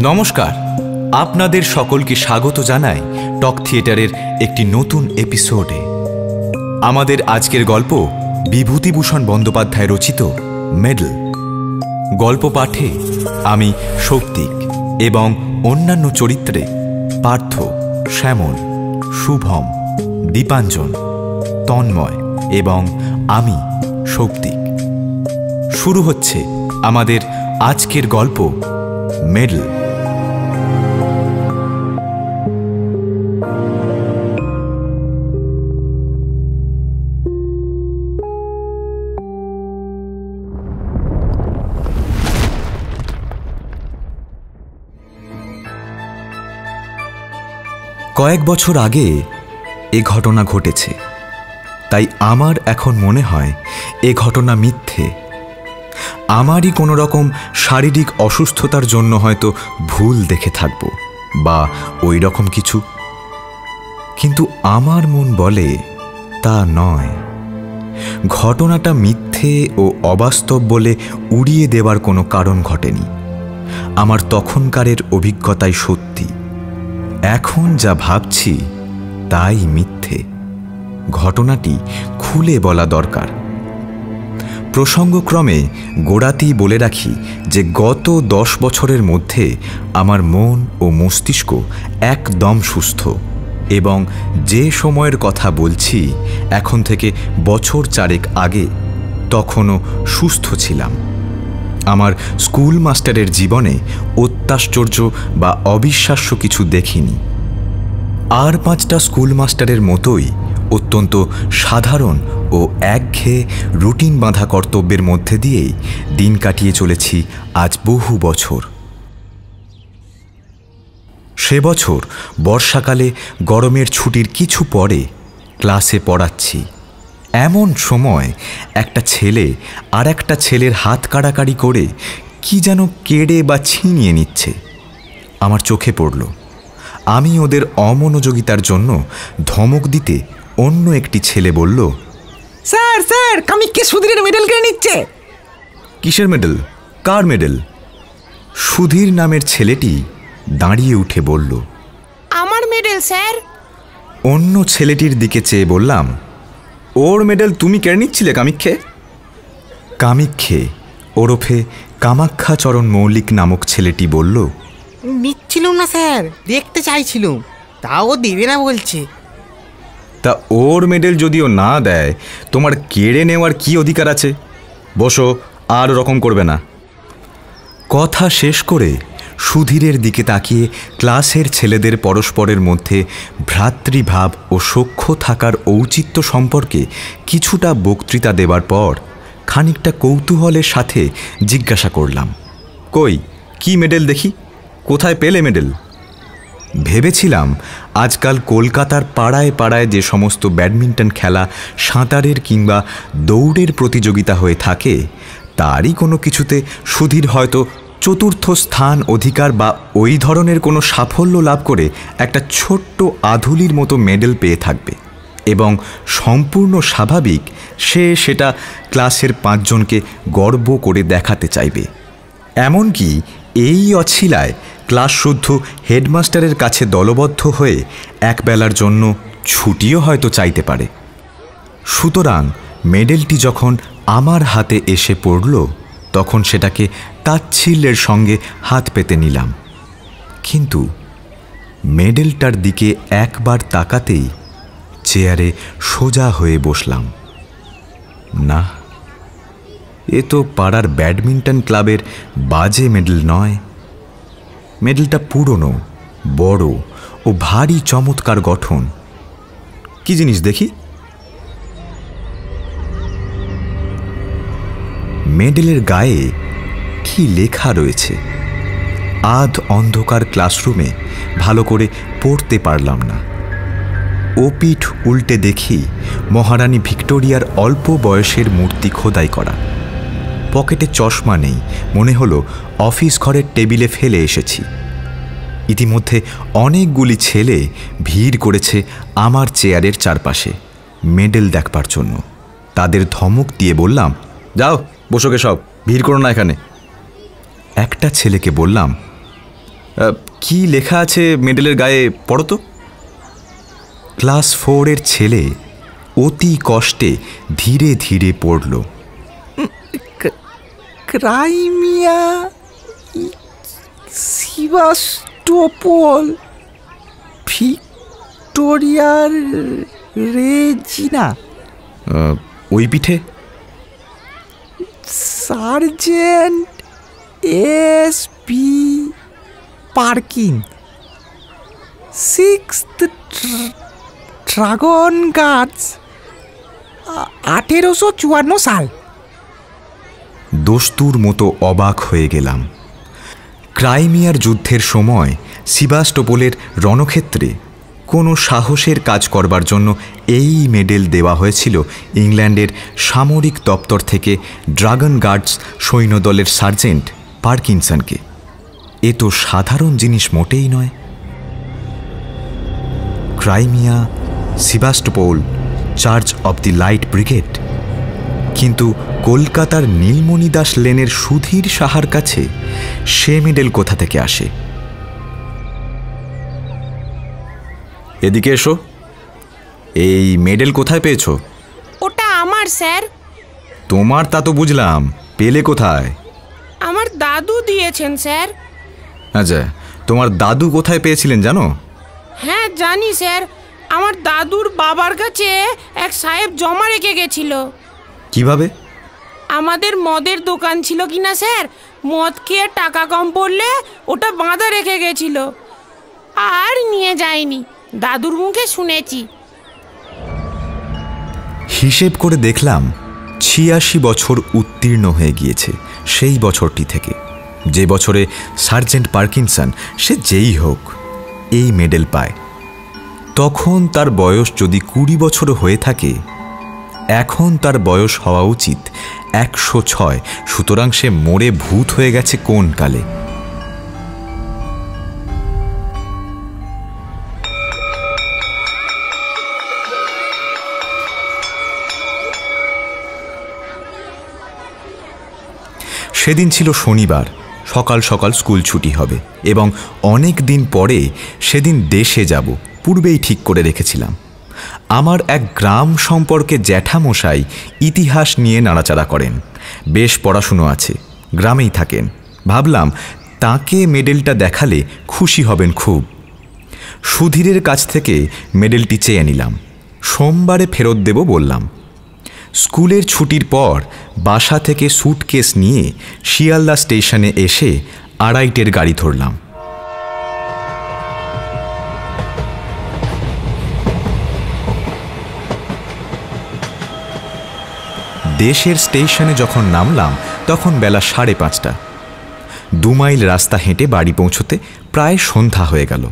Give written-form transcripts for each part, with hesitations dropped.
নমস্কার, আপনাদের সকলকে স্বাগত জানাই টক থিয়েটারের একটি নতুন এপিসোডে। আমাদের আজকের গল্প বিভূতিভূষণ বন্দ্যোপাধ্যায় রচিত মেডেল। গল্প পাঠে আমি শৌক্তিক এবং অন্যান্য চরিত্রে পার্থ, শ্যামল, শুভম, দীপাঞ্জন, তন্ময় এবং আমি শৌক্তিক। শুরু হচ্ছে আমাদের আজকের গল্প মেডেল। কয়েক বছর আগে এ ঘটনা ঘটেছে, তাই আমার এখন মনে হয় এ ঘটনা মিথ্যে। আমারই কোনো রকম শারীরিক অসুস্থতার জন্য হয়তো ভুল দেখে থাকব বা ওই রকম কিছু, কিন্তু আমার মন বলে তা নয়। ঘটনাটা মিথ্যে ও অবাস্তব বলে উড়িয়ে দেওয়ার কোনো কারণ ঘটেনি। আমার তখনকারের অভিজ্ঞতাই সত্যি। এখন যা ভাবছি তাই মিথ্যে। ঘটনাটি খুলে বলা দরকার। প্রসঙ্গক্রমে গোড়াতেই বলে রাখি যে গত 10 বছরের মধ্যে আমার মন ও মস্তিষ্ক একদম সুস্থ এবং যে সময়ের কথা বলছি এখন থেকে বছর 4 আগে তখনও সুস্থ ছিলাম। আমার স্কুল মাস্টারের জীবনে অত্যাশ্চর্য বা অবিশ্বাস্য কিছু দেখিনি। আর 5টা স্কুল মাস্টারের মতোই অত্যন্ত সাধারণ ও একঘেয়ে রুটিন বাঁধা কর্তব্যের মধ্যে দিয়েই দিন কাটিয়ে চলেছি আজ বহু বছর। সে বছর বর্ষাকালে গরমের ছুটির কিছু পরে ক্লাসে পড়াচ্ছি। এমন সময় একটা ছেলে আর একটা ছেলের হাত কাড়াকাড়ি করে কি যেন কেড়ে বা ছিনিয়ে নিচ্ছে। আমার চোখে পড়ল। আমি ওদের অমনোযোগিতার জন্য ধমক দিতে অন্য একটি ছেলে বলল, স্যার স্যার কামিককে সুধীরের মেডেল কেড়ে নিচ্ছে। কিসের মেডেল? কার মেডেল? সুধীর নামের ছেলেটি দাঁড়িয়ে উঠে বলল, আমার মেডেল স্যার। অন্য ছেলেটির দিকে চেয়ে বললাম, ওর মেডেল তুমি কেড়ে নিচ্ছিলে কামিক্ষে? কামিক্ষে ওরফে কামাক্ষাচরণ মৌলিক নামক ছেলেটি বলল, নিচ্ছিলুম না স্যার, দেখতে চাইছিলুম, তাও দেবে না বলছে। তা ওর মেডেল যদিও না দেয় তোমার কেড়ে নেওয়ার কি অধিকার আছে? বসো, আর রকম করবে না। কথা শেষ করে সুধীরের দিকে তাকিয়ে ক্লাসের ছেলেদের পরস্পরের মধ্যে ভ্রাতৃভাব ও সখ্য থাকার ঔচিত্য সম্পর্কে কিছুটা বক্তৃতা দেবার পর খানিকটা কৌতূহলের সাথে জিজ্ঞাসা করলাম, কই কি মেডেল দেখি, কোথায় পেলে মেডেল? ভেবেছিলাম আজকাল কলকাতার পাড়ায় পাড়ায় যে সমস্ত ব্যাডমিন্টন খেলা, সাঁতারের কিংবা দৌড়ের প্রতিযোগিতা হয়ে থাকে তারই কোনো কিছুতে সুধীর হয়তো 4র্থ স্থান অধিকার বা ওই ধরনের কোনো সাফল্য লাভ করে একটা ছোট্ট আধুলির মতো মেডেল পেয়ে থাকবে এবং সম্পূর্ণ স্বাভাবিক সে সেটা ক্লাসের 5 জনকে গর্ব করে দেখাতে চাইবে। এমনকি এই অছিলায় ক্লাস শুদ্ধ হেডমাস্টারের কাছে দলবদ্ধ হয়ে একবেলার জন্য ছুটিও হয়তো চাইতে পারে। সুতরাং মেডেলটি যখন আমার হাতে এসে পড়ল তখন সেটাকে তাচ্ছিল্যের সঙ্গে হাত পেতে নিলাম, কিন্তু মেডেলটার দিকে একবার তাকাতেই চেয়ারে সোজা হয়ে বসলাম। না, এ তো পাড়ার ব্যাডমিন্টন ক্লাবের বাজে মেডেল নয়। মেডেলটা পুরনো, বড় ও ভারী চমৎকার গঠন। কি জিনিস দেখি? মেডেলের গায়ে কি লেখা রয়েছে আধ অন্ধকার ক্লাসরুমে ভালো করে পড়তে পারলাম না। ও পিঠ উল্টে দেখি মহারানী ভিক্টোরিয়ার অল্প বয়সের মূর্তি খোদাই করা। পকেটে চশমা নেই, মনে হলো অফিস ঘরের টেবিলে ফেলে এসেছি। ইতিমধ্যে অনেকগুলি ছেলে ভিড় করেছে আমার চেয়ারের চারপাশে মেডেল দেখবার জন্য। তাদের ধমক দিয়ে বললাম, যাও বসোকে সব, ভিড় করো না এখানে। একটা ছেলেকে বললাম, কি লেখা আছে মেডেলের গায়ে পড়ো তো। ক্লাস 4-এর ছেলে অতি কষ্টে ধীরে ধীরে পড়ল। ক্রাইমিয়া সেভাস্টোপল ভিক্টোরিয়ার রেজিনা। ওই পিঠে sergeant SP. পার্কিন, 6th dragon guards, 1854 সাল। দস্তুর মতো অবাক হয়ে গেলাম। ক্রাইমিয়ার যুদ্ধের সময় সেভাস্টোপোলের রণক্ষেত্রে কোনো সাহসের কাজ করবার জন্য এই মেডেল দেওয়া হয়েছিল ইংল্যান্ডের সামরিক দপ্তর থেকে ড্রাগন গার্ডস সৈন্যদলের সার্জেন্ট পার্কিনসনকে। এ তো সাধারণ জিনিস মোটেই নয়। Crimea, Sevastopol, charge of the light brigade, কিন্তু কলকাতার নীলমণি দাস লেনের সুধীর সাহার কাছে সে মেডেল কোথা থেকে আসে? এদিকে এসো। এই মেডেল কোথায় পেয়েছো? ওটা আমার স্যার। তোমার তা তো বুঝলাম, পেলে কোথায়? আমার দাদু দিয়েছেন স্যার। আচ্ছা, তোমার দাদু কোথায় পেয়েছিলেন জানো? হ্যাঁ জানি স্যার, আমার দাদুর বাবার কাছে এক সাহেব জমা রেখে গেছিল। কিভাবে? আমাদের মদের দোকান ছিল কিনা স্যার, মদ খেয়ে টাকা কম পড়লে ওটা বাঁধা রেখে গেছিল, আর নিয়ে যায়নি, দাদুর মুখে শুনেছি। হিসেব করে দেখলাম 86 বছর উত্তীর্ণ হয়ে গিয়েছে সেই বছরটি থেকে, যে বছরে সার্জেন্ট পার্কিনসন, সে যেই হোক, এই মেডেল পায়। তখন তার বয়স যদি 20 বছর হয়ে থাকে, এখন তার বয়স হওয়া উচিত 106। সুতরাং সে মরে ভূত হয়ে গেছে কোন কালে। সেদিন ছিল শনিবার, সকাল সকাল স্কুল ছুটি হবে এবং অনেক দিন পরে সেদিন দেশে যাব, পূর্বেই ঠিক করে রেখেছিলাম। আমার এক গ্রাম সম্পর্কে জ্যাঠামশাই ইতিহাস নিয়ে নাড়াচাড়া করেন, বেশ পড়াশুনো আছে, গ্রামেই থাকেন। ভাবলাম তাকে মেডেলটা দেখালে খুশি হবেন খুব। সুধীরের কাছ থেকে মেডেলটি চেয়ে নিলাম, সোমবারে ফেরত দেব বললাম। স্কুলের ছুটির পর বাসা থেকে স্যুটকেস নিয়ে শিয়ালদা স্টেশনে এসে 2:30-এর গাড়ি ধরলাম। দেশের স্টেশনে যখন নামলাম তখন বেলা 5:30। 2 মাইল রাস্তা হেঁটে বাড়ি পৌঁছতে প্রায় সন্ধ্যা হয়ে গেল।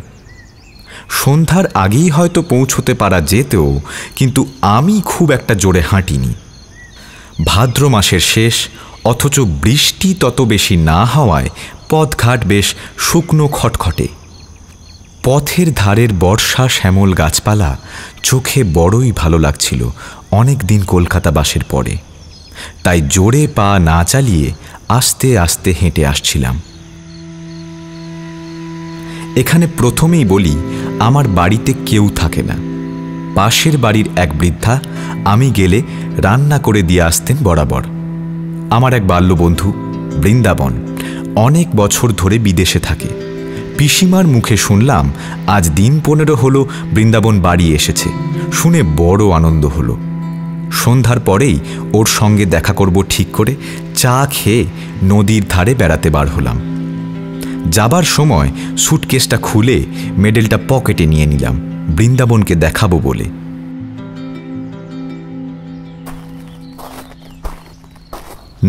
সন্ধ্যার আগেই হয়তো পৌঁছতে পারা যেতেও, কিন্তু আমি খুব একটা জোরে হাঁটিনি। ভাদ্র মাসের শেষ, অথচ বৃষ্টি তত বেশি না হওয়ায় পথঘাট বেশ শুকনো খটখটে। পথের ধারের বর্ষা শ্যামল গাছপালা চোখে বড়ই ভালো লাগছিল অনেক দিন কলকাতাবাসের পরে। তাই জোরে পা না চালিয়ে আস্তে আস্তে হেঁটে আসছিলাম। এখানে প্রথমেই বলি, আমার বাড়িতে কেউ থাকে না। পাশের বাড়ির এক বৃদ্ধা আমি গেলে রান্না করে দিয়ে আসতেন বরাবর। আমার এক বাল্যবন্ধু বৃন্দাবন অনেক বছর ধরে বিদেশে থাকে। পিসিমার মুখে শুনলাম আজ দিন 15 হলো বৃন্দাবন বাড়ি এসেছে, শুনে বড় আনন্দ হলো। সন্ধ্যার পরেই ওর সঙ্গে দেখা করব ঠিক করে চা খেয়ে নদীর ধারে বেড়াতে বার হলাম। যাবার সময় স্যুটকেসটা খুলে মেডেলটা পকেটে নিয়ে নিলাম, বৃন্দাবনকে দেখাবো বলে।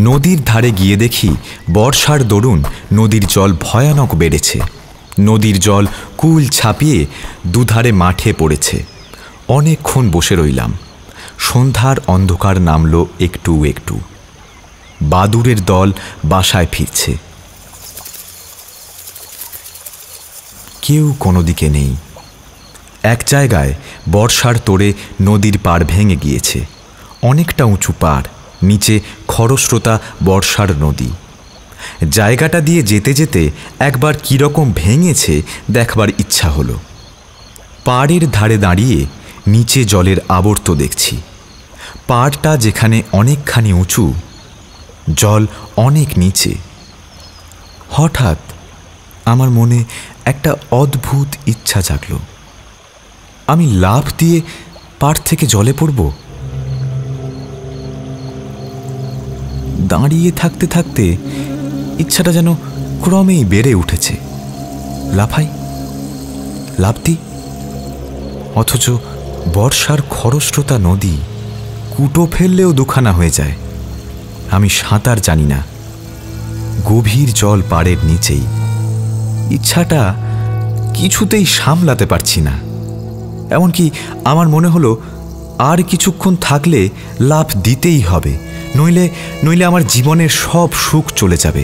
নদীর ধারে গিয়ে দেখি বর্ষার দরুন নদীর জল ভয়ানক বেড়েছে। নদীর জল কুল ছাপিয়ে দুধারে মাঠে পড়েছে। অনেকক্ষণ বসে রইলাম। সন্ধ্যার অন্ধকার নামল একটু একটু। বাদুড়ের দল বাসায় ফিরছে। কেউ কোনো দিকে নেই। এক জায়গায় বর্ষার তোড়ে নদীর পাড় ভেঙে গিয়েছে। অনেকটা উঁচু পাড়, নিচে খরস্রোতা বর্ষার নদী। জায়গাটা দিয়ে যেতে যেতে একবার কীরকম ভেঙেছে দেখবার ইচ্ছা হলো। পাড়ের ধারে দাঁড়িয়ে নিচে জলের আবর্ত দেখছি। পাড়টা যেখানে অনেকখানি উঁচু, জল অনেক নিচে। হঠাৎ আমার মনে একটা অদ্ভুত ইচ্ছা জাগল। আমি লাফ দিয়ে পাড় থেকে জলে পড়ব। দাঁড়িয়ে থাকতে থাকতে ইচ্ছাটা যেন ক্রমেই বেড়ে উঠেছে। লাফাই, লাফ দিই, অথচ বর্ষার খরস্রোতা নদী কুটো ফেললেও দুখানা হয়ে যায়। আমি সাঁতার জানি না, গভীর জল পাড়ের নিচেই। ইচ্ছাটা কিছুতেই সামলাতে পারছি না। এমনকি আমার মনে হলো আর কিছুক্ষণ থাকলে লাফ দিতেই হবে, নইলে আমার জীবনের সব সুখ চলে যাবে।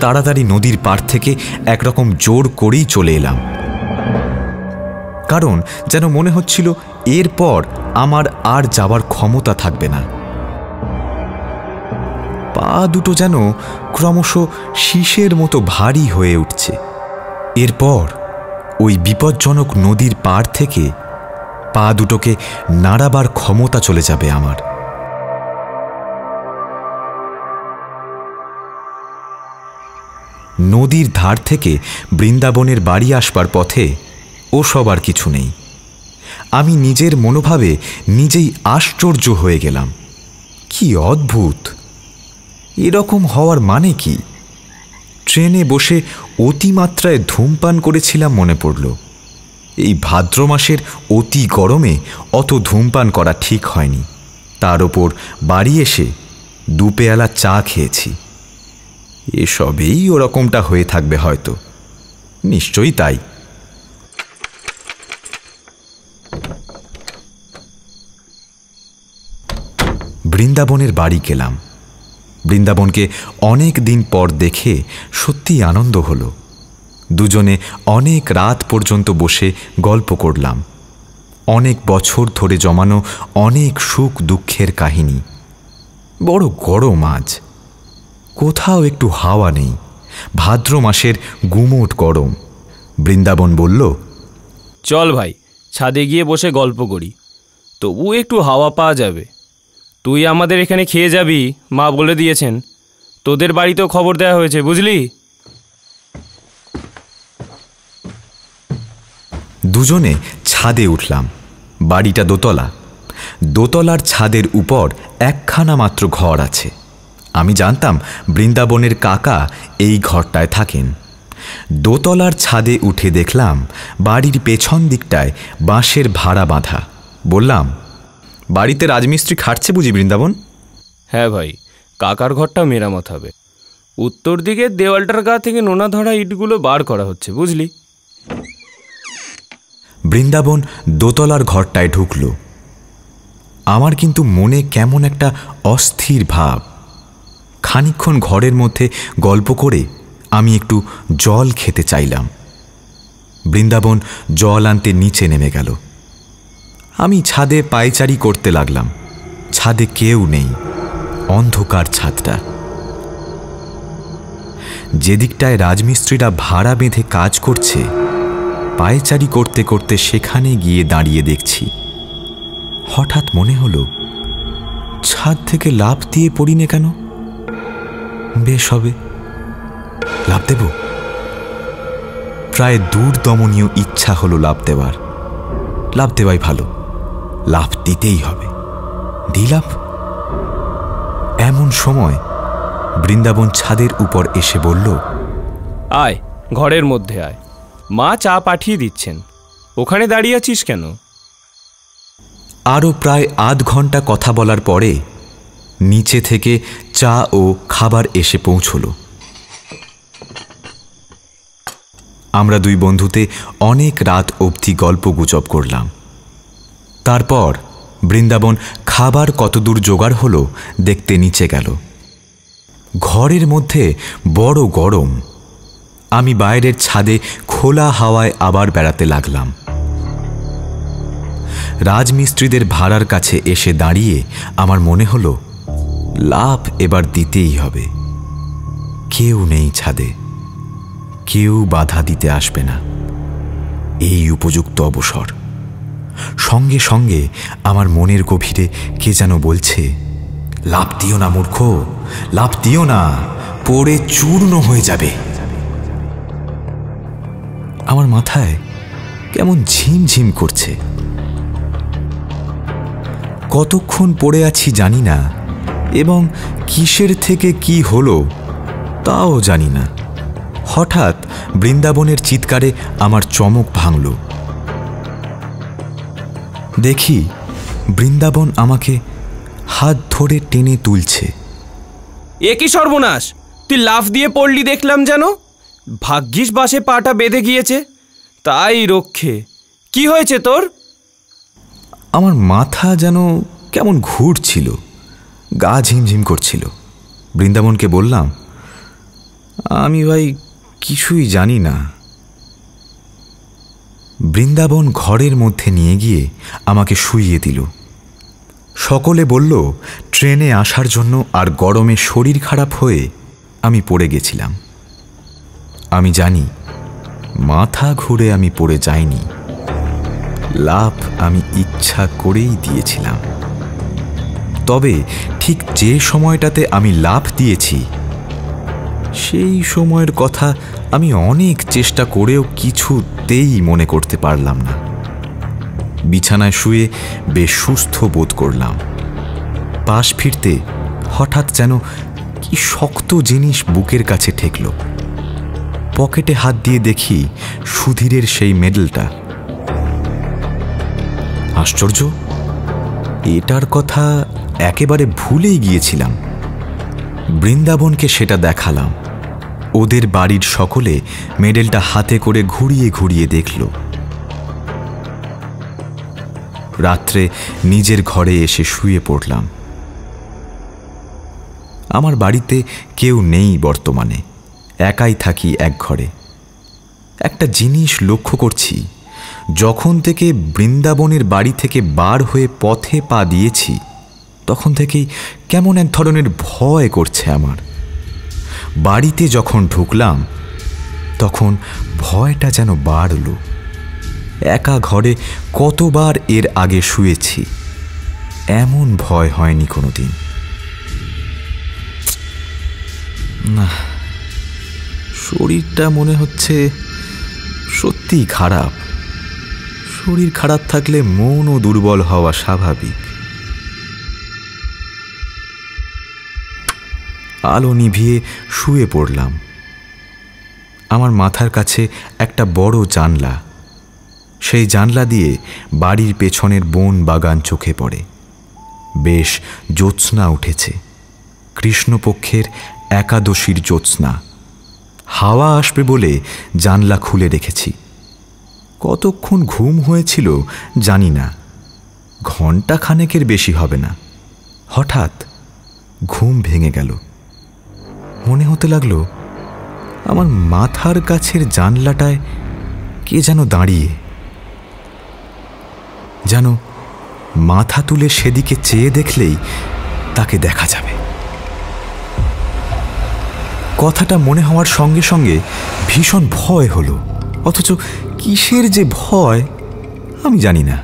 তাড়াতাড়ি নদীর পাড় থেকে একরকম জোর করেই চলে এলাম, কারণ যেন মনে হচ্ছিল এরপর আমার আর যাবার ক্ষমতা থাকবে না। পা দুটো যেন ক্রমশ শীষের মতো ভারী হয়ে উঠছে। এরপর ওই বিপজ্জনক নদীর পাড় থেকে পা দুটোকে নাড়াবার ক্ষমতা চলে যাবে আমার। নদীর ধার থেকে বৃন্দাবনের বাড়ি আসবার পথে ওসব আর কিছু নেই। আমি নিজের মনোভাবে নিজেই আশ্চর্য হয়ে গেলাম। কি অদ্ভুত! এরকম হওয়ার মানে কি? ট্রেনে বসে অতিমাত্রায় ধূমপান করেছিলাম মনে পড়ল। এই ভাদ্র মাসের অতি গরমে অত ধূমপান করা ঠিক হয়নি। তার ওপর বাড়ি এসে দুপেয়ালা চা খেয়েছি। এসবেই ওরকমটা হয়ে থাকবে হয়তো, নিশ্চয়ই তাই। বৃন্দাবনের বাড়ি গেলাম। বৃন্দাবনকে অনেক দিন পর দেখে সত্যি আনন্দ হলো। দুজনে অনেক রাত পর্যন্ত বসে গল্প করলাম। অনেক বছর ধরে জমানো অনেক সুখ দুঃখের কাহিনী। বড় গরম আজ, কোথাও একটু হাওয়া নেই। ভাদ্র মাসের গুমোট গরম। বৃন্দাবন বলল, চল ভাই, ছাদে গিয়ে বসে গল্প করি, তবু একটু হাওয়া পাওয়া যাবে। তুই আমাদের এখানে খেয়ে যাবি, মা বলে দিয়েছেন। তোদের বাড়িতেও খবর দেওয়া হয়েছে, বুঝলি? দুজনে ছাদে উঠলাম। বাড়িটা দোতলা। দোতলার ছাদের উপর একখানা মাত্র ঘর আছে। আমি জানতাম বৃন্দাবনের কাকা এই ঘরটায় থাকেন। দোতলার ছাদে উঠে দেখলাম বাড়ির পেছন দিকটায় বাঁশের ভাড়া বাঁধা। বললাম, বাড়িতে রাজমিস্ত্রি খাটছে বুঝি বৃন্দাবন? হ্যাঁ ভাই, কাকার ঘরটা মেরামত হবে। উত্তর দিকে দেওয়ালটার গা থেকে নোনা ধরা ইটগুলো বার করা হচ্ছে, বুঝলি? বৃন্দাবন দোতলার ঘরটায় ঢুকল। আমার কিন্তু মনে কেমন একটা অস্থির ভাব। খানিকক্ষণ ঘরের মধ্যে গল্প করে আমি একটু জল খেতে চাইলাম। বৃন্দাবন জল আনতে নিচে নেমে গেল। আমি ছাদে পায়চারি করতে লাগলাম। ছাদে কেউ নেই, অন্ধকার ছাদটা। যেদিকটায় রাজমিস্ত্রিরা ভাড়া বেঁধে কাজ করছে, পায়চারি করতে করতে সেখানে গিয়ে দাঁড়িয়ে দেখছি। হঠাৎ মনে হলো, ছাদ থেকে লাফ দিয়ে পড়ি না কেন? বেশ হবে, লাফ দেব। প্রায় দুর্দমনীয় ইচ্ছা হলো লাফ দেওয়ার। লাফ দেওয়াই ভালো, লাফ দিতেই হবে। দিলাম। এমন সময় বৃন্দাবন ছাদের উপর এসে বলল, আয়, ঘরের মধ্যে আয়, মা চা পাঠিয়ে দিচ্ছেন। ওখানে দাঁড়িয়ে আছিস কেন? আরও প্রায় আধ ঘন্টা কথা বলার পরে নিচে থেকে চা ও খাবার এসে পৌঁছল। আমরা দুই বন্ধুতে অনেক রাত অবধি গল্পগুজব করলাম। তারপর বৃন্দাবন খাবার কতদূর জোগাড় হলো দেখতে নিচে গেল। ঘরের মধ্যে বড় গরম। আমি বাইরের ছাদে খোলা হাওয়ায় আবার বেড়াতে লাগলাম। রাজমিস্ত্রিদের ভাড়ার কাছে এসে দাঁড়িয়ে আমার মনে হলো, লাফ এবার দিতেই হবে। কেউ নেই ছাদে, কেউ বাধা দিতে আসবে না। এই উপযুক্ত অবসর। সঙ্গে সঙ্গে আমার মনের গভীরে কে যেন বলছে, লাফ দিও না মূর্খ, লাফ দিও না, পড়ে চূর্ণ হয়ে যাবে। আমার মাথায় কেমন ঝিমঝিম করছে। কতক্ষণ পড়ে আছি জানি না, এবং কিসের থেকে কি হলো তাও জানি না। হঠাৎ বৃন্দাবনের চিৎকারে আমার চমক ভাঙল। দেখি বৃন্দাবন আমাকে হাত ধরে টেনে তুলছে। এ কি সর্বনাশ! তুই লাফ দিয়ে পড়লি দেখলাম যেন। ভাগ্যিস বাসে পাটা বেঁধে গিয়েছে, তাই রক্ষে। কি হয়েছে তোর? আমার মাথা যেন কেমন ঘুরছিল, গা ঝিমঝিম করছিল। বৃন্দাবনকে বললাম, আমি ভাই কিছুই জানি না। বৃন্দাবন ঘরের মধ্যে নিয়ে গিয়ে আমাকে শুইয়ে দিল। সকলে বলল ট্রেনে আসার জন্য আর গরমে শরীর খারাপ হয়ে আমি পড়ে গেছিলাম। আমি জানি মাথা ঘুরে আমি পড়ে যাইনি, লাফ আমি ইচ্ছা করেই দিয়েছিলাম। তবে ঠিক যে সময়টাতে আমি লাফ দিয়েছি সেই সময়ের কথা আমি অনেক চেষ্টা করেও কিছুতেই মনে করতে পারলাম না। বিছানায় শুয়ে বেশ সুস্থ বোধ করলাম। পাশ ফিরতে হঠাৎ যেন কি শক্ত জিনিস বুকের কাছে ঠেকল। পকেটে হাত দিয়ে দেখি সুধীরের সেই মেডেলটা। আশ্চর্য, এটার কথা একেবারে ভুলেই গিয়েছিলাম। বৃন্দাবনকে সেটা দেখালাম। ওদের বাড়ির সকলে মেডেলটা হাতে করে ঘুরিয়ে ঘুরিয়ে দেখল। রাত্রে নিজের ঘরে এসে শুয়ে পড়লাম। আমার বাড়িতে কেউ নেই বর্তমানে, একাই থাকি এক ঘরে। একটা জিনিস লক্ষ্য করছি, যখন থেকে বৃন্দাবনের বাড়ি থেকে বার হয়ে পথে পা দিয়েছি তখন থেকেই কেমন এক ধরনের ভয় করছে আমার। বাড়িতে যখন ঢুকলাম তখন ভয়টা যেন বাড়ল। একা ঘরে কতবার এর আগে শুয়েছি, এমন ভয় হয়নি কোনোদিন। না, শরীরটা মনে হচ্ছে সত্যিই খারাপ। শরীর খারাপ থাকলে মনও দুর্বল হওয়া স্বাভাবিক। আলো নিভিয়ে শুয়ে পড়লাম। আমার মাথার কাছে একটা বড় জানলা। সেই জানলা দিয়ে বাড়ির পেছনের বন বাগান চোখে পড়ে। বেশ জ্যোৎস্না উঠেছে, কৃষ্ণপক্ষের একাদশীর জ্যোৎস্না। হাওয়া আসবে বলে জানলা খুলে রেখেছি। কতক্ষণ ঘুম হয়েছিল জানি না, ঘণ্টা খানেকের বেশি হবে না। হঠাৎ ঘুম ভেঙে গেল। মনে হতে লাগলো আমার মাথার কাছের জানলাটায় কে যেন দাঁড়িয়ে, যেন মাথা তুলে সেদিকে চেয়ে দেখলেই তাকে দেখা যাবে। কথাটা মনে হওয়ার সঙ্গে সঙ্গে ভীষণ ভয় হলো, অথচ কিসের যে ভয় আমি জানি না।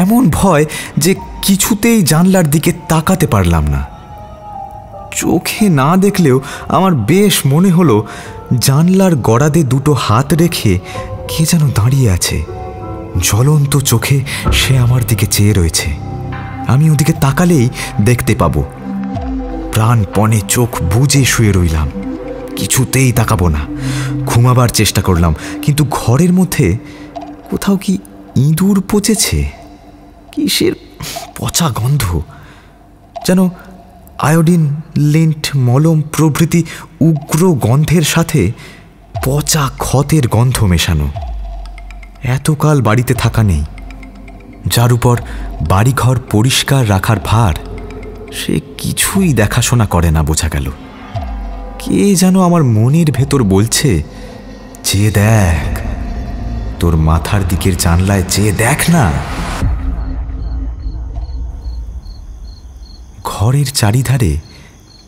এমন ভয় যে কিছুতেই জানলার দিকে তাকাতে পারলাম না। চোখে না দেখলেও আমার বেশ মনে হলো জানলার গড়াদে দুটো হাত রেখে কে যেন দাঁড়িয়ে আছে। জ্বলন্ত চোখে সে আমার দিকে চেয়ে রয়েছে। আমি ওদিকে তাকালেই দেখতে পাবো। প্রাণপণে চোখ বুজে শুয়ে রইলাম, কিছুতেই তাকাবো না। ঘুমাবার চেষ্টা করলাম, কিন্তু ঘরের মধ্যে কোথাও কি ইঁদুর পচেছে। কিসের পচা গন্ধ, যেন আয়োডিন, লিন্ট, মলম প্রভৃতি উগ্র গন্ধের সাথে পচা ক্ষতের গন্ধ মেশানো। এতকাল বাড়িতে থাকা নেই, যার উপর বাড়িঘর পরিষ্কার রাখার ভার, সে কিছুই দেখাশোনা করে না বোঝা গেল। কে যেন আমার মনের ভেতর বলছে, চেয়ে দেখ, তোর মাথার দিকের জানলায় চেয়ে দেখ না। ঘরের চারিধারে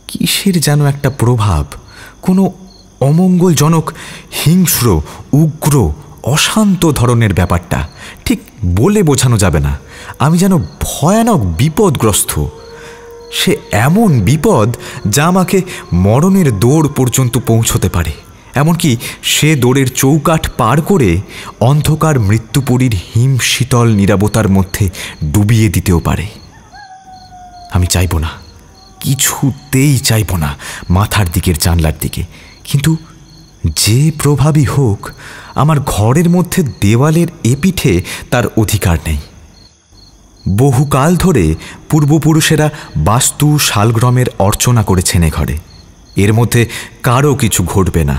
কিসের যেন একটা প্রভাব কোনো অমঙ্গলজনক, হিংস্র, উগ্র, অশান্ত ধরনের ব্যাপারটা ঠিক বলে বোঝানো যাবে না। আমি যেন ভয়ানক বিপদগ্রস্ত। সে এমন বিপদ যা আমাকে মরণের দৌড় পর্যন্ত পৌঁছতে পারে, এমনকি সে দৌড়ের চৌকাঠ পার করে অন্ধকার মৃত্যুপুরীর হিম শীতল নীরবতার মধ্যে ডুবিয়ে দিতেও পারে। আমি চাইব না, কিছুতেই চাইব না মাথার দিকের জানলার দিকে, কিন্তু যে প্রভাবই হোক আমার ঘরের মধ্যে দেওয়ালের এপিঠে তার অধিকার নেই। বহুকাল ধরে পূর্বপুরুষেরা বাস্তু শালগ্রামের অর্চনা করেছেন এ ঘরে। এর মধ্যে কারও কিছু ঘটবে না।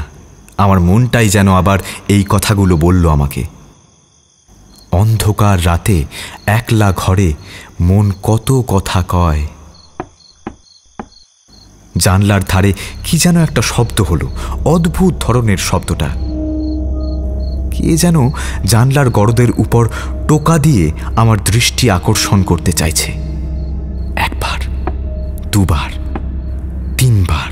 আমার মনটাই যেন আবার এই কথাগুলো বলল আমাকে। অন্ধকার রাতে একলা ঘরে মন কত কথা কয়। জানলার ধারে কি যেন একটা শব্দ হলো, অদ্ভুত ধরনের শব্দটা। কে যেন জানলার গর্দের উপর টোকা দিয়ে আমার দৃষ্টি আকর্ষণ করতে চাইছে। একবার, দুবার, তিনবার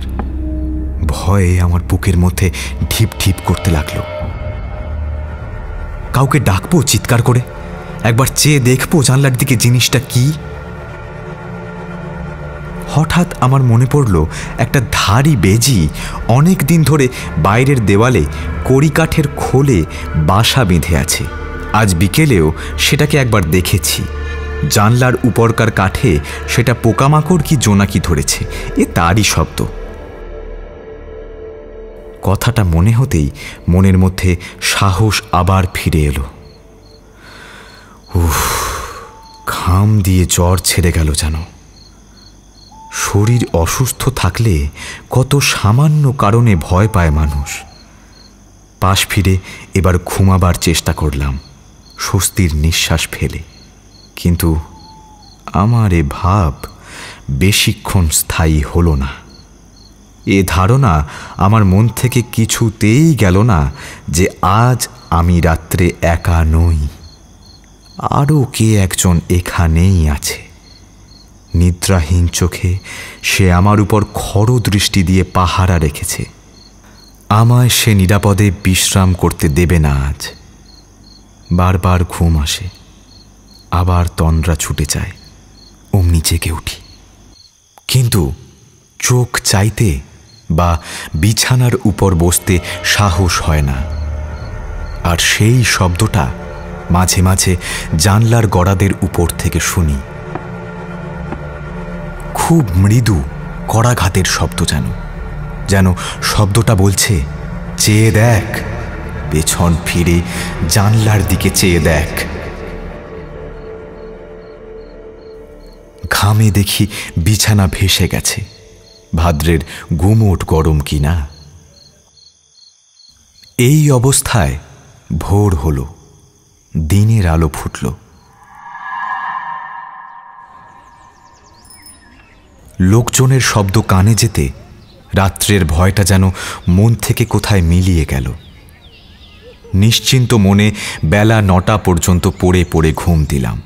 ভয়ে আমার বুকের মধ্যে ঢিপ ঢিপ করতে লাগলো। কাউকে ডাকবো চিৎকার করে, একবার চেয়ে দেখবো জানলার দিকে জিনিসটা কি। হঠাৎ আমার মনে পড়ল একটা ধারি বেজি অনেক দিন ধরে বাইরের দেওয়ালে কড়িকাঠের খোলে বাসা বেঁধে আছে। আজ বিকেলেও সেটাকে একবার দেখেছি। জানলার উপরকার কাঠে সেটা পোকামাকড় কি জোনাকি ধরেছে, এ তারই শব্দ। কথাটা মনে হতেই মনের মধ্যে সাহস আবার ফিরে এলো। উফ, ঘাম দিয়ে জ্বর ছেড়ে গেল যেন। শরীর অসুস্থ থাকলে কত সামান্য কারণে ভয় পায় মানুষ। পাশ ফিরে এবার ঘুমাবার চেষ্টা করলাম স্বস্তির নিঃশ্বাস ফেলে, কিন্তু আমার এ ভাব বেশিক্ষণ স্থায়ী হলো না। এ ধারণা আমার মন থেকে কিছুতেই গেল না যে আজ আমি রাত্রে একা নই, আরও কে একজন এখানেই আছে। নিদ্রাহীন চোখে সে আমার উপর খড় দৃষ্টি দিয়ে পাহারা রেখেছে। আমায় সে নিরাপদে বিশ্রাম করতে দেবে না আজ। বারবার ঘুম আসে, আবার তন্দ্রা ছুটে যায়, অমনি জেগে উঠি। কিন্তু চোখ চাইতে বা বিছানার উপর বসতে সাহস হয় না। আর সেই শব্দটা মাঝে মাঝে জানলার গড়াদের উপর থেকে শুনি। খুব মৃদু কড়াঘাতের শব্দ, যেন শব্দটা বলছে, চেয়ে দেখ, পেছন ফিরে জানলার দিকে চেয়ে দেখ। ঘামে দেখি বিছানা ভেসে গেছে। ভাদ্রের গুমোট গরম কিনা। এই অবস্থায় ভোর হলো, দিনের আলো ফুটল। লোকজনের শব্দ কানে যেতে রাত্রের ভয়টা যেন মন থেকে কোথায় মিলিয়ে গেল। নিশ্চিন্ত মনে বেলা 9টা পর্যন্ত পড়ে পড়ে ঘুম দিলাম।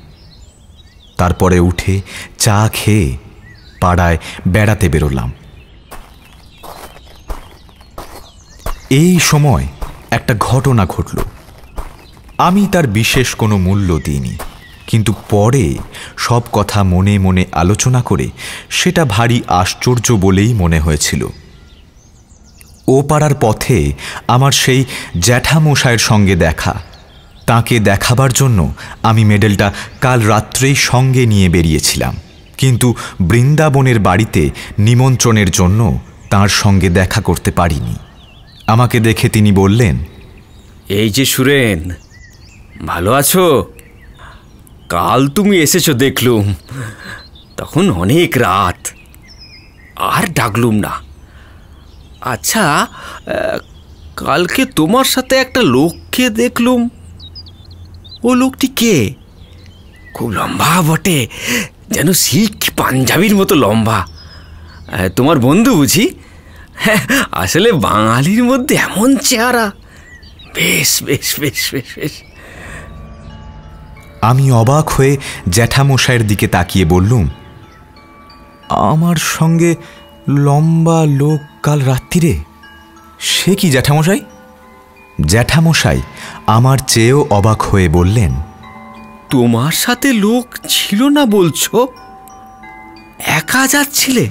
তারপরে উঠে চা খেয়ে পাড়ায় বেড়াতে বেরোলাম। এই সময় একটা ঘটনা ঘটল। আমি তার বিশেষ কোনো মূল্য দিইনি, কিন্তু পরে সব কথা মনে মনে আলোচনা করে সেটা ভারী আশ্চর্য বলেই মনে হয়েছিল। ও পাড়ার পথে আমার সেই জ্যাঠামশায়ের সঙ্গে দেখা। তাকে দেখাবার জন্য আমি মেডেলটা কাল রাত্রেই সঙ্গে নিয়ে বেরিয়েছিলাম, কিন্তু বৃন্দাবনের বাড়িতে নিমন্ত্রণের জন্য তার সঙ্গে দেখা করতে পারিনি। আমাকে দেখে তিনি বললেন, এই যে সুরেন, ভালো আছো? কাল তুমি এসেছো দেখলুম, তখন অনেক রাত, আর ডাকলুম না। আচ্ছা, কালকে তোমার সাথে একটা লোককে দেখলুম, ও লোকটি কে? খুব লম্বা বটে, যেন শিখ পাঞ্জাবির মতো লম্বা। তোমার বন্ধু বুঝি? হ্যাঁ, আসলে বাঙালির মধ্যে এমন চেহারা। বেশ বেশ বেশ বেশ বেশ। আমি অবাক হয়ে জ্যাঠামশাইয়ের দিকে তাকিয়ে বললুম, আমার সঙ্গে লম্বা লোক কাল রাত্রিরে? সে কি জ্যাঠামশাই? জ্যাঠামশাই আমার চেয়েও অবাক হয়ে বললেন, তোমার সাথে লোক ছিল না বলছো? একা যাচ্ছিলে?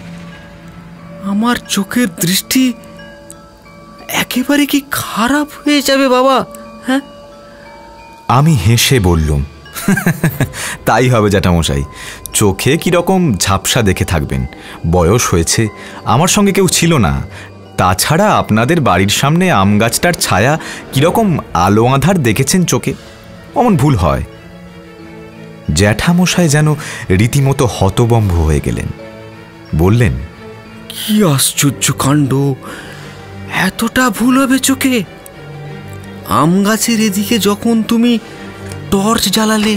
আমার চোখের দৃষ্টি একেবারে কি খারাপ হয়ে যাবে বাবা? হ্যাঁ। আমি হেসে বললুম, তাই হবে জ্যাঠামশাই। চোখে কিরকম ঝাপসা দেখে থাকবেন, বয়স হয়েছে, আমার সঙ্গে কেউ ছিল না। তাছাড়া আপনাদের বাড়ির সামনে আম গাছটার ছায়া কিরকম আলো আঁধার দেখেছেন চোখে, অমন ভুল হয়। জ্যাঠামশাই যেন রীতিমতো হতবম্ব হয়ে গেলেন। বললেন, কি আশ্চর্য কাণ্ড! এতটা ভুল হবে চোখে? আম গাছের এদিকে যখন তুমি টর্চ জ্বালালে,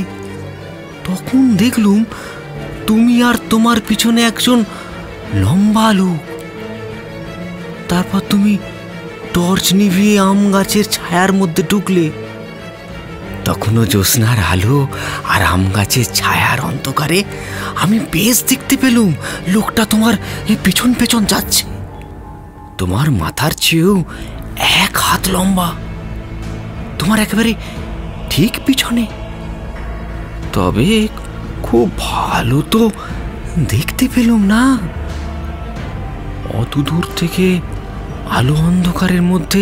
তখন দেখলুম তুমি আর তোমার পিছনে একজন লম্বা লোক। তারপর তুমি টর্চ নিভিয়ে আম গাছের ছায়ার মধ্যে ঢুকলে। তখনও জ্যোৎস্নার আলো আর আম গাছের ছায়ার অন্ধকারে আমি বেশ দেখতে পেলুম লোকটা তোমার পেছন পেছন যাচ্ছে। তোমার মাথার চেয়েও 1 হাত লম্বা, তোমার একেবারে ঠিক পিছনে। তবে খুব ভালো তো দেখতে পেলুম না। অত দূর থেকে আলো অন্ধকারের মধ্যে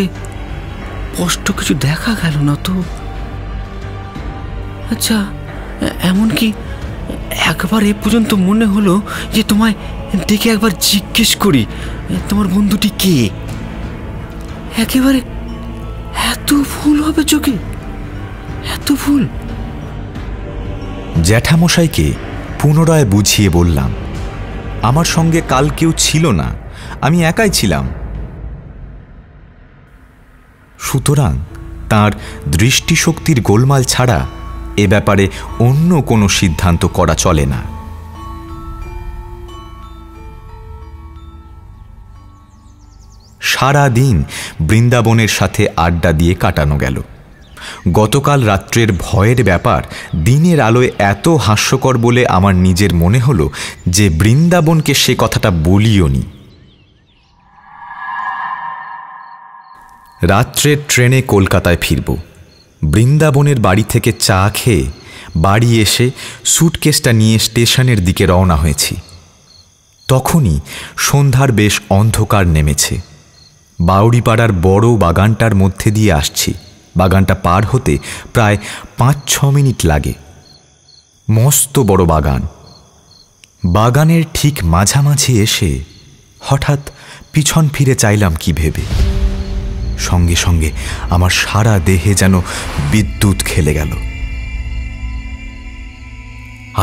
স্পষ্ট কিছু দেখা গেল না তো। আচ্ছা, এমনকি একবার এ পর্যন্ত মনে হলো যে তোমায় ডেকে একবার জিজ্ঞেস করি তোমার বন্ধুটি কে। একেবারে এত ভুল হবে চোখে? এত ভুল? জ্যাঠামশাইকে পুনরায় বুঝিয়ে বললাম, আমার সঙ্গে কাল কেউ ছিল না, আমি একাই ছিলাম। সুতরাং তার দৃষ্টিশক্তির গোলমাল ছাড়া এ ব্যাপারে অন্য কোনো সিদ্ধান্ত করা চলে না। সারা দিন বৃন্দাবনের সাথে আড্ডা দিয়ে কাটানো গেল। গতকাল রাত্রের ভয়ের ব্যাপার দিনের আলোয় এত হাস্যকর বলে আমার নিজের মনে হলো যে বৃন্দাবনকে সে কথাটা বলিও নি। রাত্রের ট্রেনে কলকাতায় ফিরব। বৃন্দাবনের বাড়ি থেকে চা খেয়ে বাড়ি এসে স্যুটকেসটা নিয়ে স্টেশনের দিকে রওনা হয়েছি। তখনই সন্ধ্যার বেশ অন্ধকার নেমেছে। বাউড়িপাড়ার বড় বাগানটার মধ্যে দিয়ে আসছি। বাগানটা পার হতে প্রায় 5-6 মিনিট লাগে। মস্ত বড় বাগান। বাগানের ঠিক মাঝামাঝি এসে হঠাৎ পিছন ফিরে চাইলাম কি ভেবে। সঙ্গে সঙ্গে আমার সারা দেহে যেন বিদ্যুৎ খেলে গেল।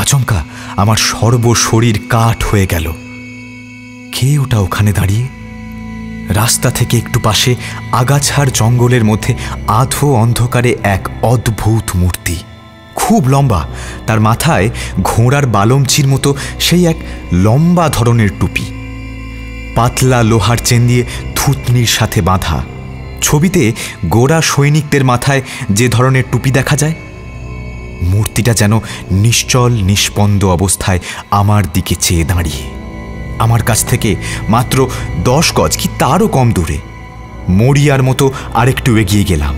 আচমকা আমার সর্বশরীর কাঠ হয়ে গেল। কে ওটা ওখানে দাঁড়িয়ে? রাস্তা থেকে একটু পাশে আগাছার জঙ্গলের মধ্যে আধো অন্ধকারে এক অদ্ভুত মূর্তি, খুব লম্বা। তার মাথায় ঘোড়ার বালমচির মতো সেই এক লম্বা ধরনের টুপি, পাতলা লোহার চেন দিয়ে থুতনির সাথে বাঁধা। ছবিতে গোরা সৈনিকদের মাথায় যে ধরনের টুপি দেখা যায়। মূর্তিটা যেন নিশ্চল নিষ্পন্দ অবস্থায় আমার দিকে চেয়ে দাঁড়িয়ে। আমার কাছ থেকে মাত্র 10 গজ কি তারও কম দূরে। মরিয়ার মতো আরেকটু এগিয়ে গেলাম।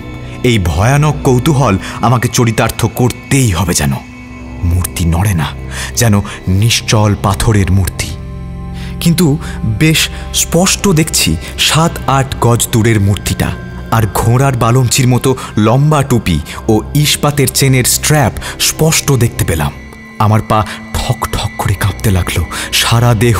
এই ভয়ানক কৌতূহল আমাকে চরিতার্থ করতেই হবে। যেন মূর্তি নড়ে না, যেন নিশ্চল পাথরের মূর্তি। কিন্তু বেশ স্পষ্ট দেখছি 7-8 গজ দূরের মূর্তিটা। আর ঘোড়ার বালমচির মতো লম্বা টুপি ও ইস্পাতের চেনের স্ট্র্যাপ স্পষ্ট দেখতে পেলাম। আমার পা ঠক ঠক করে কাঁপতে লাগলো। সারা দেহ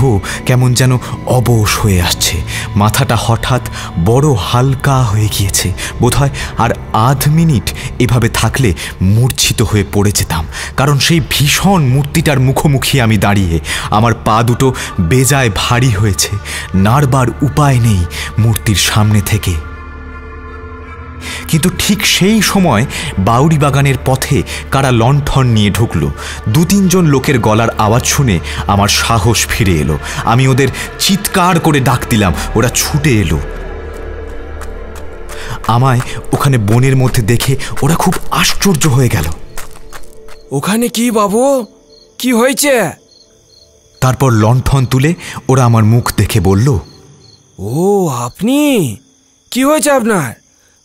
কেমন যেন অবশ হয়ে আসছে। মাথাটা হঠাৎ বড় হালকা হয়ে গিয়েছে। বোধহয় আর আধ মিনিট এভাবে থাকলে মূর্ছিত হয়ে পড়ে যেতাম। কারণ সেই ভীষণ মূর্তিটার মুখোমুখি আমি দাঁড়িয়ে। আমার পা দুটো বেজায় ভারী হয়েছে। নাড়বার উপায় নেই মূর্তির সামনে থেকে। কিন্তু ঠিক সেই সময় বাউড়ি বাগানের পথে কারা লণ্ঠন নিয়ে ঢুকলো। 2-3 জন লোকের গলার আওয়াজ শুনে আমার সাহস ফিরে এলো। আমি ওদের চিৎকার করে ডাক দিলাম। ওরা ছুটে এলো। আমায় ওখানে বনের মধ্যে দেখে ওরা খুব আশ্চর্য হয়ে গেল। ওখানে কি বাবু, কি হয়েছে? তারপর লণ্ঠন তুলে ওরা আমার মুখ দেখে বলল, ও আপনি, কি হয়েছে আপনার?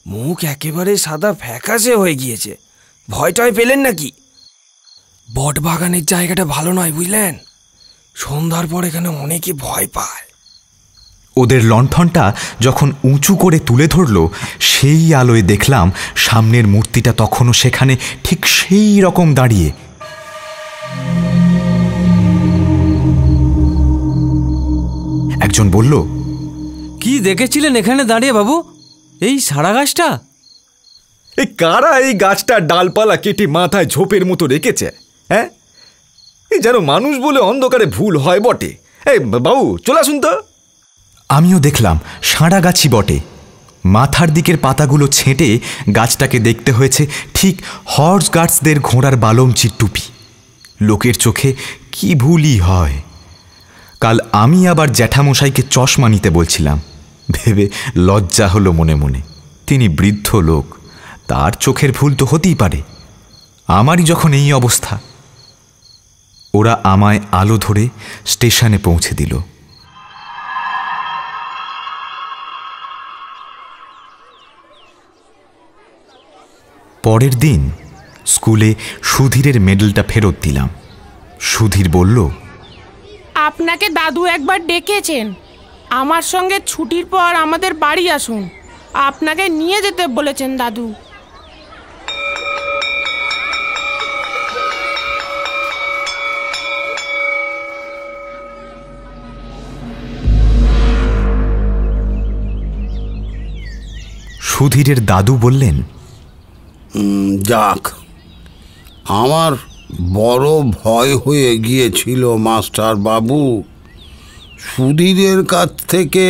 মুখ একেবারে সাদা ফ্যাকাশে হয়ে গিয়েছে। ভয়টাই পেলেন নাকি? বট বাগানের জায়গাটা ভালো নয়, বুঝলেন? সন্ধ্যার পর এখানে অনেকে ভয় পায়। ওদের লণ্ঠনটা যখন উঁচু করে তুলে ধরল, সেই আলোয় দেখলাম সামনের মূর্তিটা তখনও সেখানে ঠিক সেই রকম দাঁড়িয়ে। একজন বলল, কি দেখেছিলেন এখানে দাঁড়িয়ে বাবু? এই সারা গাছটা? এই কারা এই গাছটার ডালপালা কেটে মাথায় ঝোপের মতো রেখেছে? হ্যাঁ, এই যেন মানুষ বলে অন্ধকারে ভুল হয় বটে। এই বাবু, চলে আসুন তো। আমিও দেখলাম সারা গাছই বটে। মাথার দিকের পাতাগুলো ছেঁটে গাছটাকে দেখতে হয়েছে ঠিক হর্স গার্ডসদের ঘোড়ার বালমচির টুপি। লোকের চোখে কি ভুলই হয়। কাল আমি আবার জ্যাঠামশাইকে চশমা নিতে বলছিলাম, ভেবে লজ্জা হলো মনে মনে। তিনি বৃদ্ধ লোক, তার চোখের ভুল তো হতেই পারে। আমারই যখন এই অবস্থা। ওরা আমায় আলো ধরে স্টেশনে পৌঁছে দিল। পরের দিন স্কুলে সুধীরের মেডেলটা ফেরত দিলাম। সুধীর বলল, আপনাকে দাদু একবার ডেকেছেন। আমার সঙ্গে ছুটির পর আমাদের বাড়ি আসুন, আপনাকে নিয়ে যেতে বলেছেন দাদু। সুধীরের দাদু বললেন, যাক, আমার বড় ভয় হয়ে গিয়েছিল মাস্টার বাবু। সুধীরের কাছ থেকে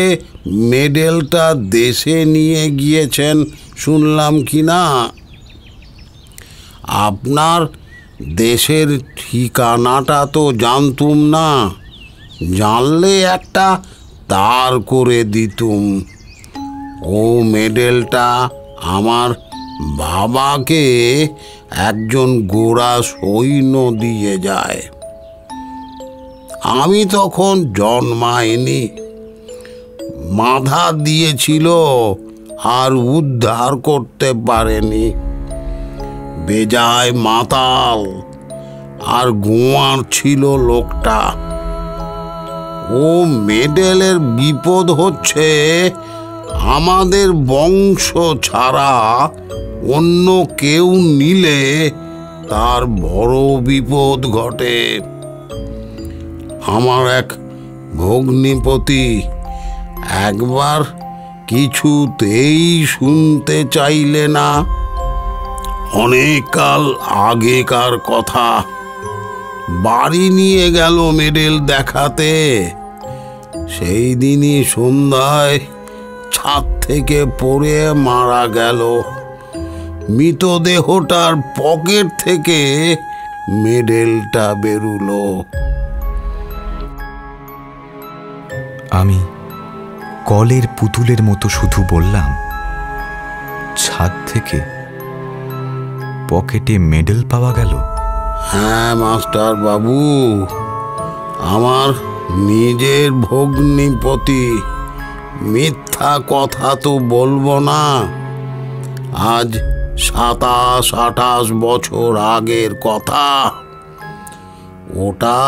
মেডেলটা দেশে নিয়ে গিয়েছেন শুনলাম কি না? আপনার দেশের ঠিকানাটা তো জানতুম না, জানলে একটা তার করে দিতুম। ও মেডেলটা আমার বাবাকে একজন গোড়া সৈন্য দিয়ে যায়। আমি তখন জন্মাইনি। মাথা দিয়েছিল আর উদ্ধার করতে পারেনি। বেজায় মাতাল আর গোয়ার ছিল লোকটা। ও মেডেলের বিপদ হচ্ছে আমাদের বংশ ছাড়া অন্য কেউ নিলে তার বড় বিপদ ঘটে। আমার এক ভগ্নিপতি একবার কিছুতেই শুনতে চাইলে না। অনেক কাল আগেকার কথা। বাড়ি নিয়ে গেল মেডেল দেখাতে। সেই দিনই সন্ধ্যায় ছাদ থেকে পড়ে মারা গেল। মৃতদেহটার পকেট থেকে মেডেলটা বেরুলো। আমি কলের পুতুলের মতো শুধু বললাম, ছাদ থেকে পকেটে মেডেল পাওয়া গেল? হ্যাঁ মাস্টার বাবু, আমার নিজের ভগ্নিপতি। মিথ্যা কথা তো বলবো না। আজ 27-28 বছর আগের কথা। ওটা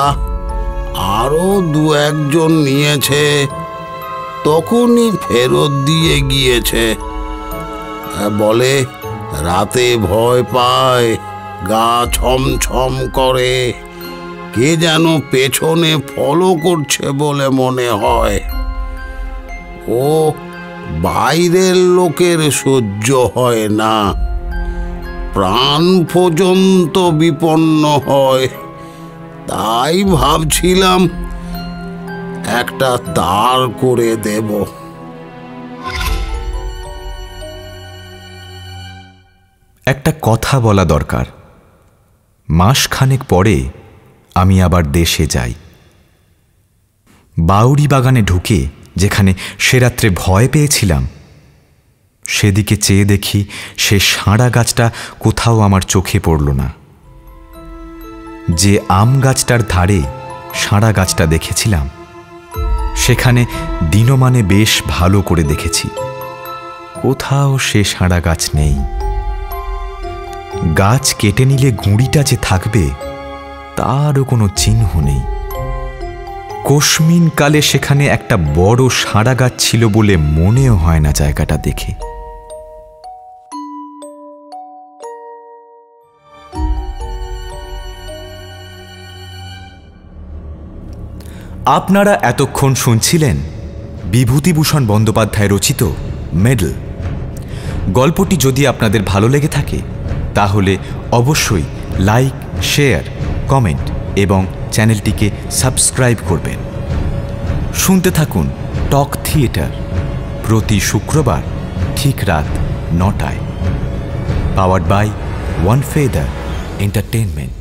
আরো 2-1 নিয়েছে, তখনই ফেরত দিয়ে গিয়েছে। বলে রাতে ভয় পায়, গা ছমছম করে, কে যেন পেছনে ফলো করছে বলে মনে হয়। ও বাইরের লোকের সহ্য হয় না, প্রাণ পর্যন্ত বিপন্ন হয়। তাই ভাবছিলাম একটা তার করে দেব। একটা কথা বলা দরকার। মাসখানেক পরে আমি আবার দেশে যাই। বাউরি বাগানে ঢুকে যেখানে সে রাত্রে ভয় পেয়েছিলাম, সেদিকে চেয়ে দেখি সে সাঁড়া গাছটা কোথাও আমার চোখে পড়ল না। যে আম গাছটার ধারে সাঁড়া গাছটা দেখেছিলাম, সেখানে দিনমানে বেশ ভালো করে দেখেছি। কোথাও সে সাঁড়া গাছ নেই। গাছ কেটে নিলে গুঁড়িটা যে থাকবে তারও কোনো চিহ্ন নেই। কোশমিন কালে সেখানে একটা বড় সাঁড়া গাছ ছিল বলে মনেও হয় না জায়গাটা দেখে। আপনারা এতক্ষণ শুনছিলেন বিভূতিভূষণ বন্দ্যোপাধ্যায় রচিত মেডেল। গল্পটি যদি আপনাদের ভালো লেগে থাকে তাহলে অবশ্যই লাইক, শেয়ার, কমেন্ট এবং চ্যানেলটিকে সাবস্ক্রাইব করবেন। শুনতে থাকুন টক থিয়েটার প্রতি শুক্রবার ঠিক রাত ৯টায়। Powered by One Feather entertainment.